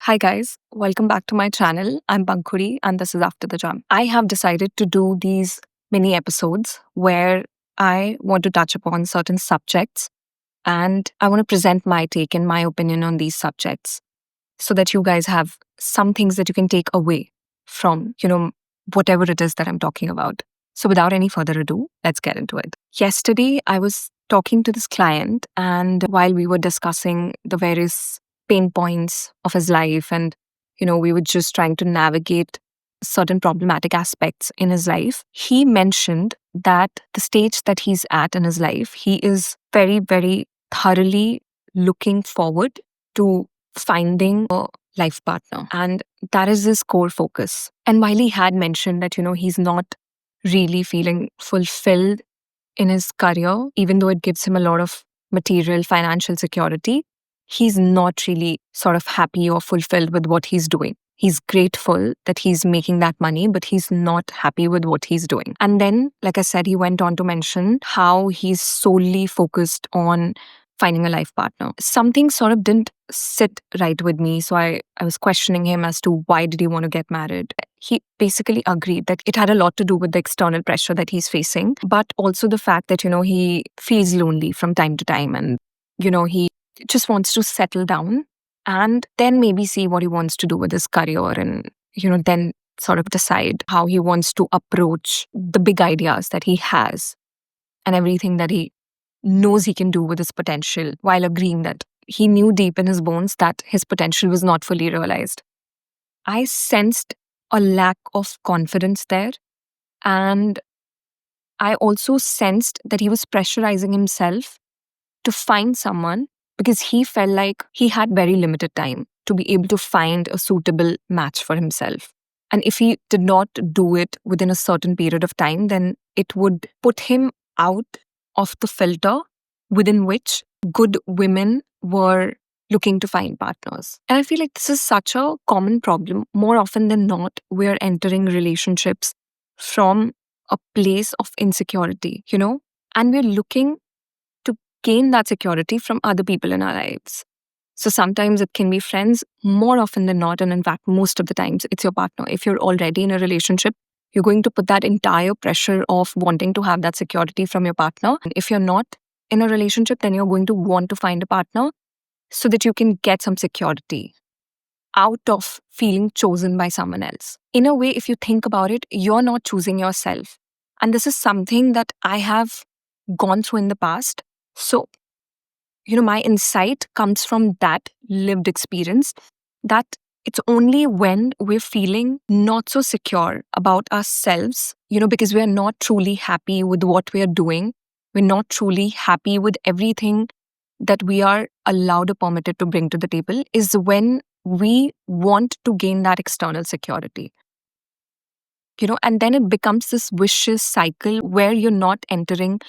Hi guys, welcome back to my channel. I'm Bankhuri and this is After the Jump. I have decided to do these mini episodes where I want to touch upon certain subjects and I want to present my take and my opinion on these subjects so that you guys have some things that you can take away from, whatever it is that I'm talking about. So without any further ado, let's get into it. Yesterday, I was talking to this client and while we were discussing the various pain points of his life and we were just trying to navigate certain problematic aspects in his life, he mentioned that the stage that he's at in his life, he is very, very thoroughly looking forward to finding a life partner. And that is his core focus. And while he had mentioned that, he's not really feeling fulfilled in his career, even though it gives him a lot of material, financial security, he's not really sort of happy or fulfilled with what he's doing. He's grateful that he's making that money, but he's not happy with what he's doing. And then, like I said, he went on to mention how he's solely focused on finding a life partner. Something sort of didn't sit right with me. So I was questioning him as to why did he want to get married. He basically agreed that it had a lot to do with the external pressure that he's facing, but also the fact that, he feels lonely from time to time and, he just wants to settle down and then maybe see what he wants to do with his career and, then sort of decide how he wants to approach the big ideas that he has and everything that he knows he can do with his potential, while agreeing that he knew deep in his bones that his potential was not fully realized. I sensed a lack of confidence there. And I also sensed that he was pressurizing himself to find someone because he felt like he had very limited time to be able to find a suitable match for himself. And if he did not do it within a certain period of time, then it would put him out of the filter within which good women were looking to find partners. And I feel like this is such a common problem. More often than not, we're entering relationships from a place of insecurity, and we're looking to gain that security from other people in our lives. So sometimes it can be friends, more often than not, and in fact, most of the times, it's your partner. If you're already in a relationship, you're going to put that entire pressure of wanting to have that security from your partner. And if you're not in a relationship, then you're going to want to find a partner so that you can get some security out of feeling chosen by someone else. In a way, if you think about it, you're not choosing yourself. And this is something that I have gone through in the past. So, my insight comes from that lived experience that it's only when we're feeling not so secure about ourselves, because we're not truly happy with what we're doing. We're not truly happy with everything that we are allowed or permitted to bring to the table, is when we want to gain that external security. And then it becomes this vicious cycle where you're not entering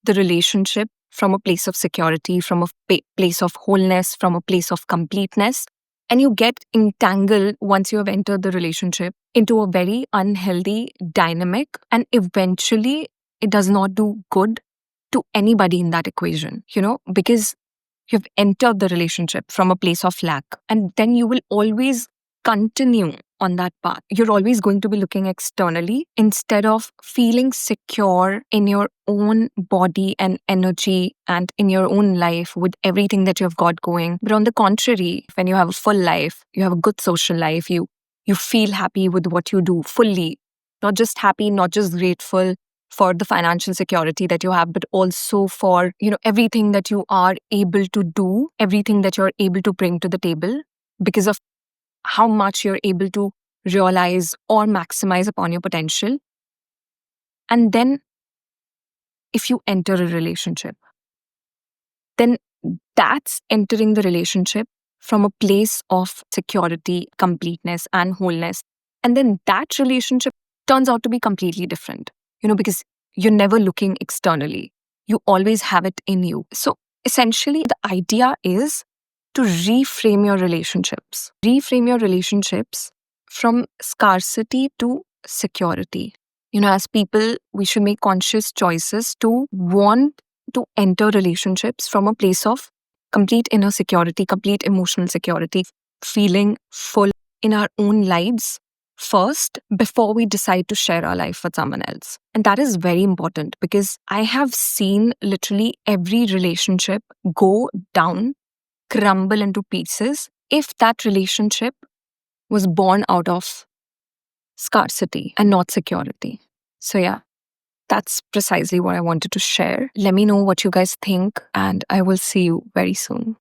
the relationship from a place of security, from a place of wholeness, from a place of completeness. And you get entangled once you have entered the relationship into a very unhealthy dynamic. And eventually, it does not do good to anybody in that equation, because you've entered the relationship from a place of lack. And then you will always continue on that path. You're always going to be looking externally instead of feeling secure in your own body and energy and in your own life with everything that you've got going. But on the contrary, when you have a full life, you have a good social life, you feel happy with what you do fully, not just happy, not just grateful for the financial security that you have, but also for, everything that you are able to do, everything that you're able to bring to the table because of how much you're able to realize or maximize upon your potential. And then if you enter a relationship, then that's entering the relationship from a place of security, completeness, and wholeness. And then that relationship turns out to be completely different, because you're never looking externally. You always have it in you. So essentially, the idea is to reframe your relationships. Reframe your relationships from scarcity to security. As people, we should make conscious choices to want to enter relationships from a place of complete inner security, complete emotional security. feeling full in our own lives first before we decide to share our life with someone else. And that is very important because I have seen literally every relationship go down, crumble into pieces if that relationship was born out of scarcity and not security. So, yeah, that's precisely what I wanted to share. Let me know what you guys think, and I will see you very soon.